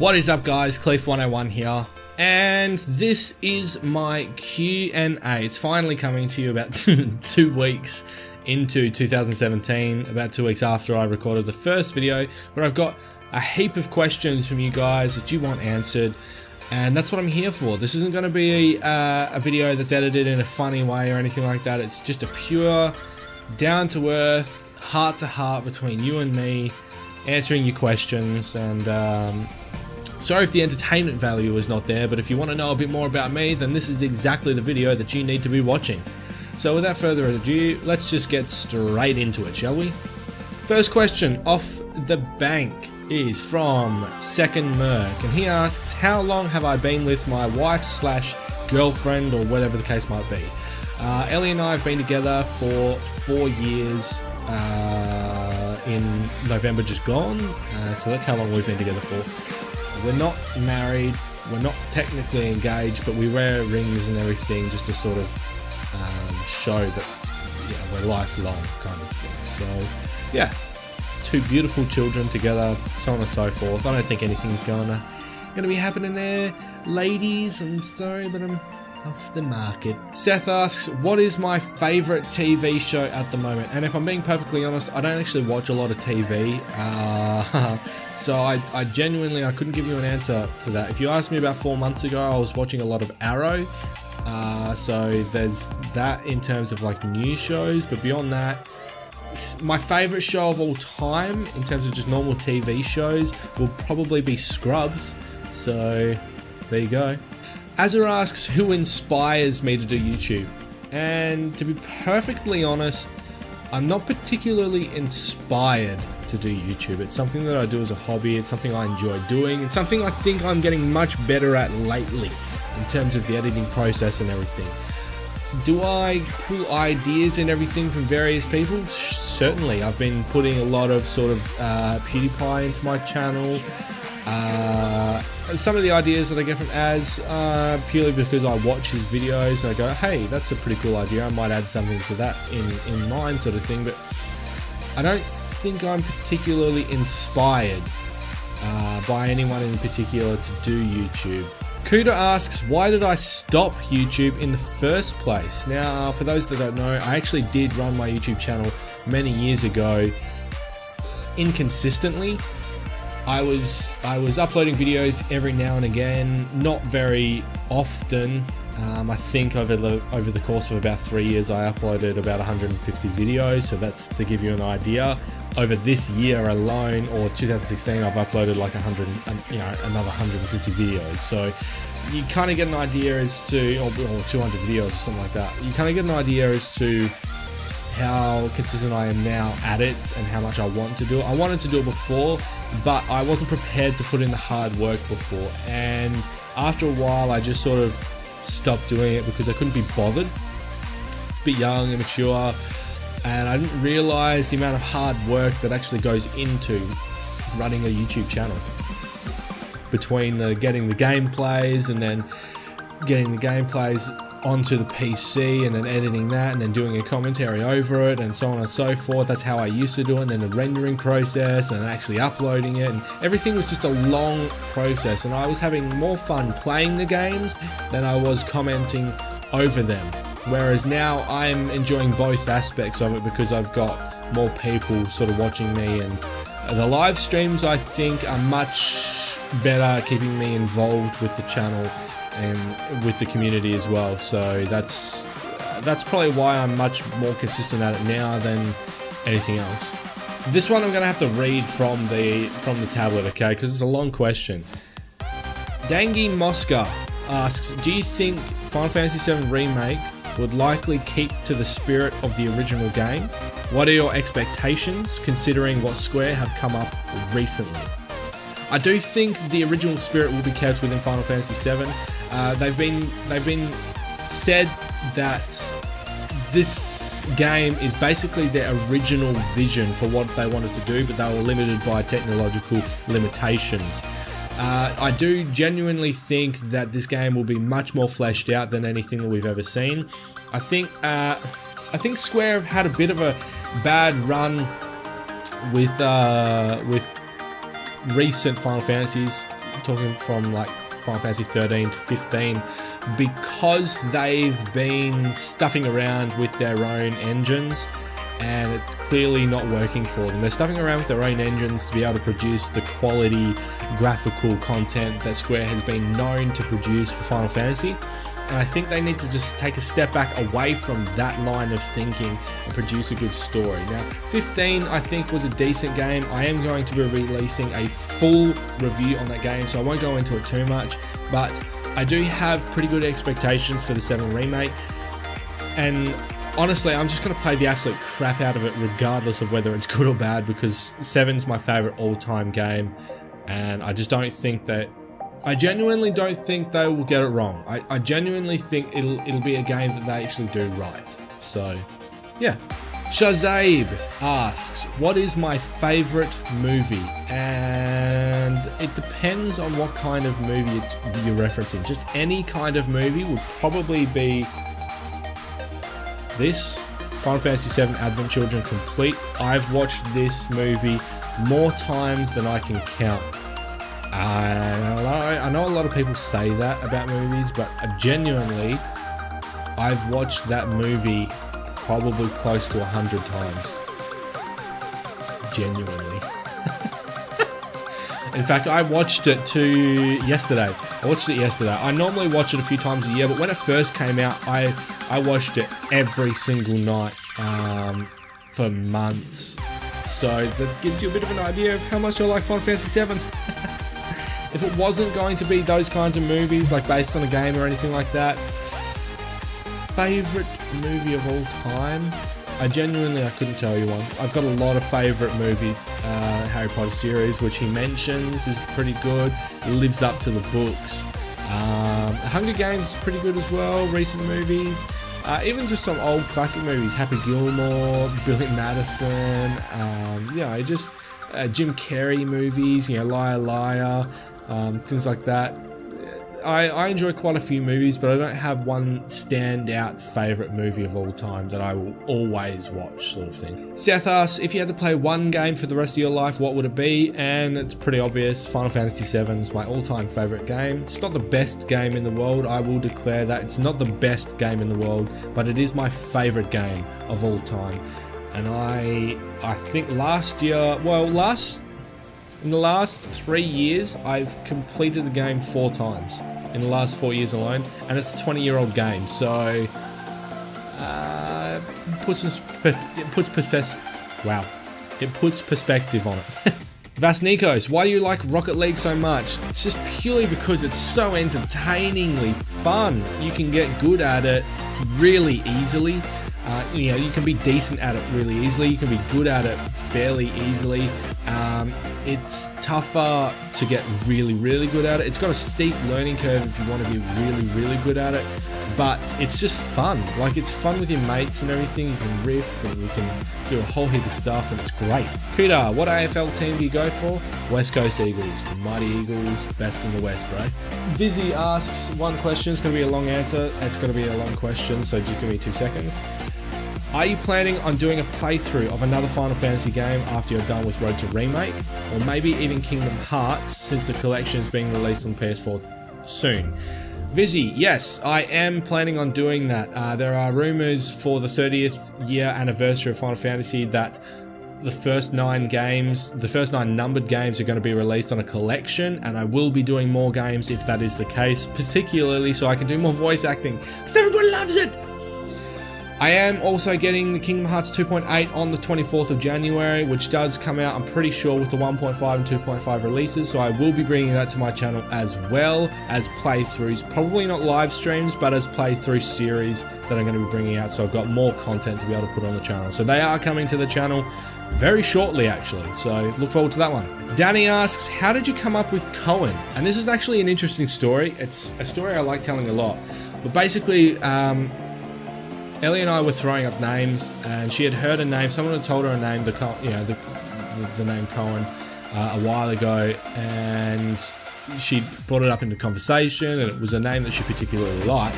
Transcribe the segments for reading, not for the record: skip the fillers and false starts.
What is up, guys? Cleef101 here, and this is my Q&A. It's finally coming to you about 2 weeks into 2017, about 2 weeks after I recorded the first video, where I've got a heap of questions from you guys that you want answered, and that's what I'm here for. This isn't going to be a video that's edited in a funny way or anything like that. It's just a pure, down-to-earth, heart-to-heart between you and me, answering your questions. And sorry if the entertainment value is not there, but if you want to know a bit more about me, then this is exactly the video that you need to be watching. So without further ado, let's just get straight into it, shall we? First question off the bank is from Second Merc, and he asks, how long have I been with my wife slash girlfriend, or whatever the case might be? Ellie and I have been together for 4 years in November just gone, so that's how long we've been together for. We're not married, we're not technically engaged, but we wear rings and everything just to sort of show that, yeah, we're lifelong kind of thing. So yeah, 2 beautiful children together, so on and so forth. I don't think anything's gonna be happening there, ladies. I'm sorry, but I'm off the market. Seth asks, what is my favourite TV show at the moment? And if I'm being perfectly honest, I don't actually watch a lot of TV. So I genuinely, I couldn't give you an answer to that. If you asked me about 4 months ago, I was watching a lot of Arrow. So there's that in terms of like new shows, but beyond that, my favourite show of all time in terms of just normal TV shows will probably be Scrubs. So there you go. Azur asks, who inspires me to do YouTube? And to be perfectly honest, I'm not particularly inspired to do YouTube. It's something that I do as a hobby. It's something I enjoy doing. It's something I think I'm getting much better at lately in terms of the editing process and everything. Do I pull ideas and everything from various people? Certainly. I've been putting a lot of sort of PewDiePie into my channel. Some of the ideas that I get from Az purely because I watch his videos and I go, hey, that's a pretty cool idea, I might add something to that in mine, sort of thing. But I don't think I'm particularly inspired by anyone in particular to do YouTube. Kuda asks, why did I stop YouTube in the first place? Now, for those that don't know, I actually did run my YouTube channel many years ago, inconsistently. I was uploading videos every now and again, not very often. I think over the course of about 3 years, I uploaded about 150 videos. So that's to give you an idea. Over this year alone, or 2016, I've uploaded like another 150 videos. So you kind of get an idea as to, or 200 videos or something like that. You kind of get an idea as to how consistent I am now at it and how much I want to do it. I wanted to do it before, but I wasn't prepared to put in the hard work before. And after a while, I just sort of stopped doing it because I couldn't be bothered. It's a bit young, immature, and I didn't realize the amount of hard work that actually goes into running a YouTube channel. Between getting the gameplays and then getting the gameplays onto the PC and then editing that and then doing a commentary over it and so on and so forth. That's how I used to do it. And then the rendering process and actually uploading it, and everything was just a long process, and I was having more fun playing the games than I was commenting over them. Whereas now I'm enjoying both aspects of it because I've got more people sort of watching me, and the live streams I think are much better keeping me involved with the channel and with the community as well. So that's probably why I'm much more consistent at it now than anything else. This one I'm going to have to read from the tablet, okay, because it's a long question. Dangi Mosca asks, do you think Final Fantasy VII Remake would likely keep to the spirit of the original game? What are your expectations considering what Square have come up recently? I do think the original spirit will be kept within Final Fantasy VII. They've been said that this game is basically their original vision for what they wanted to do, but they were limited by technological limitations. I do genuinely think that this game will be much more fleshed out than anything that we've ever seen. I think Square have had a bit of a bad run with recent Final Fantasies, talking from like Final Fantasy 13 to 15, because they've been stuffing around with their own engines and it's clearly not working for them. They're stuffing around with their own engines to be able to produce the quality graphical content that Square has been known to produce for Final Fantasy. And I think they need to just take a step back away from that line of thinking and produce a good story. Now, 15 I think was a decent game. I am going to be releasing a full review on that game, so I won't go into it too much, but I do have pretty good expectations for the 7 remake. And honestly, I'm just going to play the absolute crap out of it regardless of whether it's good or bad, because 7's my favourite all-time game, and I just don't think that... I genuinely don't think they will get it wrong. I genuinely think it'll be a game that they actually do right. So, yeah. Shazabe asks, what is my favourite movie? And it depends on what kind of movie you're referencing. Just any kind of movie would probably be this, Final Fantasy VII Advent Children Complete. I've watched this movie more times than I can count. I know a lot of people say that about movies, but genuinely, I've watched that movie probably close to 100 times. Genuinely. In fact, I watched it yesterday. I normally watch it a few times a year, but when it first came out, I watched it every single night for months. So that gives you a bit of an idea of how much I like Final Fantasy VII. If it wasn't going to be those kinds of movies, like based on a game or anything like that, favourite movie of all time? I couldn't tell you one. I've got a lot of favourite movies. Harry Potter series, which he mentions, is pretty good. It lives up to the books. Hunger Games is pretty good as well, recent movies. Even just some old classic movies, Happy Gilmore, Billy Madison, Jim Carrey movies, Liar Liar, things like that. I enjoy quite a few movies, but I don't have one standout favourite movie of all time that I will always watch, sort of thing. Seth asks, if you had to play one game for the rest of your life, what would it be? And it's pretty obvious, Final Fantasy VII is my all-time favourite game. It's not the best game in the world, I will declare that. It's not the best game in the world, but it is my favourite game of all time. And I think in the last 3 years, I've completed the game 4 times in the last 4 years alone, and it's a 20-year-old game, so it puts perspective on it. Vasnikos, why do you like Rocket League so much? It's just purely because it's so entertainingly fun. You can get good at it really easily. You can be decent at it really easily. You can be good at it fairly easily. It's tougher to get really, really good at it. It's got a steep learning curve if you want to be really, really good at it. But it's just fun. Like, it's fun with your mates and everything. You can riff and you can do a whole heap of stuff, and it's great. Kuda, what AFL team do you go for? West Coast Eagles. The Mighty Eagles, best in the West, bro. Vizzy asks one question. It's going to be a long answer. It's going to be a long question, so just give me 2 seconds. Are you planning on doing a playthrough of another Final Fantasy game after you're done with Road to Remake? Or maybe even Kingdom Hearts, since the collection is being released on PS4 soon? Vizzy, yes, I am planning on doing that. There are rumours for the 30th year anniversary of Final Fantasy that the first 9 numbered games are going to be released on a collection, and I will be doing more games if that is the case, particularly so I can do more voice acting, because everybody loves it! I am also getting the Kingdom Hearts 2.8 on the 24th of January, which does come out, I'm pretty sure, with the 1.5 and 2.5 releases, so I will be bringing that to my channel as well as playthroughs, probably not live streams, but as playthrough series that I'm going to be bringing out, so I've got more content to be able to put on the channel. So they are coming to the channel very shortly, actually, so look forward to that one. Danny asks, how did you come up with Cohen? And this is actually an interesting story. It's a story I like telling a lot, but basically, Ellie and I were throwing up names, and she had heard a name. Someone had told her a name, the name Cohen, a while ago, and she brought it up into conversation, and it was a name that she particularly liked.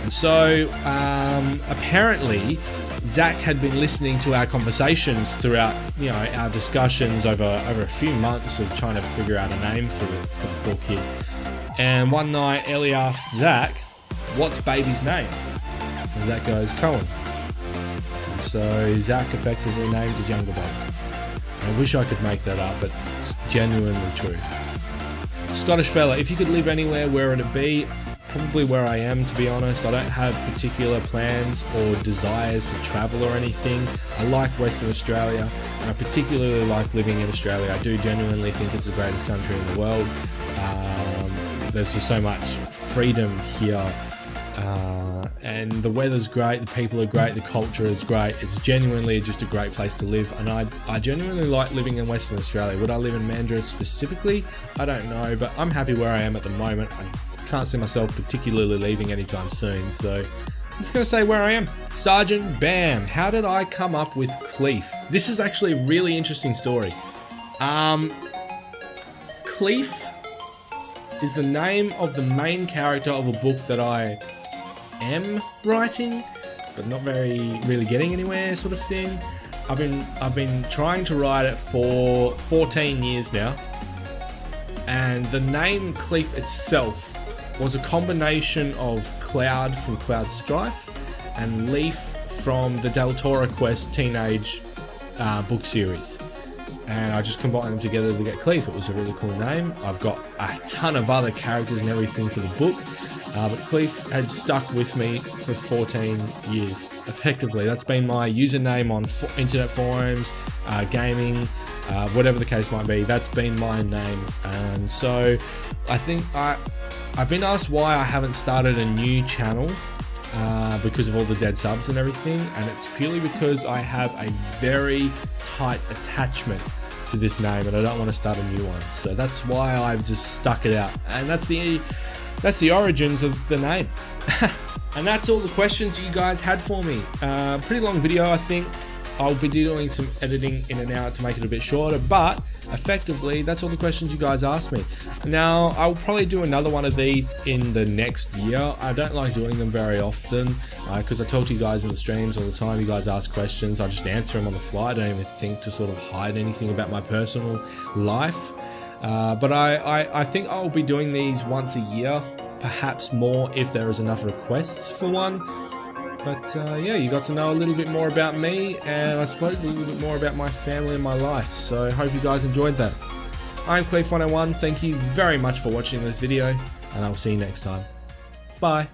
And so, apparently, Zach had been listening to our conversations throughout, our discussions over a few months of trying to figure out a name for the book here. And one night, Ellie asked Zach, "What's baby's name?" And Zach goes, "Cohen." And so Zach effectively named his younger brother. I wish I could make that up, but it's genuinely true. Scottish fella, if you could live anywhere, where would it be? Probably where I am, to be honest. I don't have particular plans or desires to travel or anything. I like Western Australia, and I particularly like living in Australia. I do genuinely think it's the greatest country in the world. There's just so much freedom here, and the weather's great, the people are great, the culture is great. It's genuinely just a great place to live, and I genuinely like living in Western Australia. Would I live in Mandurah specifically? I don't know, but I'm happy where I am at the moment. I can't see myself particularly leaving anytime soon, so I'm just going to say where I am. Sergeant Bam, how did I come up with Cleef? This is actually a really interesting story. Cleef is the name of the main character of a book that I am writing, but not really getting anywhere, sort of thing. I've been trying to write it for 14 years now, and the name Cleef itself was a combination of Cloud from Cloud Strife and Leaf from the Deltora Quest teenage book series. And I just combined them together to get Cleef. It was a really cool name. I've got a ton of other characters and everything for the book, but Cleef has stuck with me for 14 years, effectively. That's been my username on internet forums, gaming, whatever the case might be. That's been my name. And so I think I've been asked why I haven't started a new channel because of all the dead subs and everything, and it's purely because I have a very tight attachment to this name and I don't want to start a new one. So that's why I've just stuck it out, and that's the origins of the name. And that's all the questions you guys had for me. Pretty long video, I think. I'll be doing some editing in and out to make it a bit shorter, but effectively that's all the questions you guys asked me. Now I'll probably do another one of these in the next year. I don't like doing them very often because I talk to you guys in the streams all the time. You guys ask questions, I just answer them on the fly. I don't even think to sort of hide anything about my personal life. But I think I'll be doing these once a year, perhaps more if there is enough requests for one. But yeah, you got to know a little bit more about me, and I suppose a little bit more about my family and my life. So I hope you guys enjoyed that. I'm Cleef101. Thank you very much for watching this video, and I'll see you next time. Bye.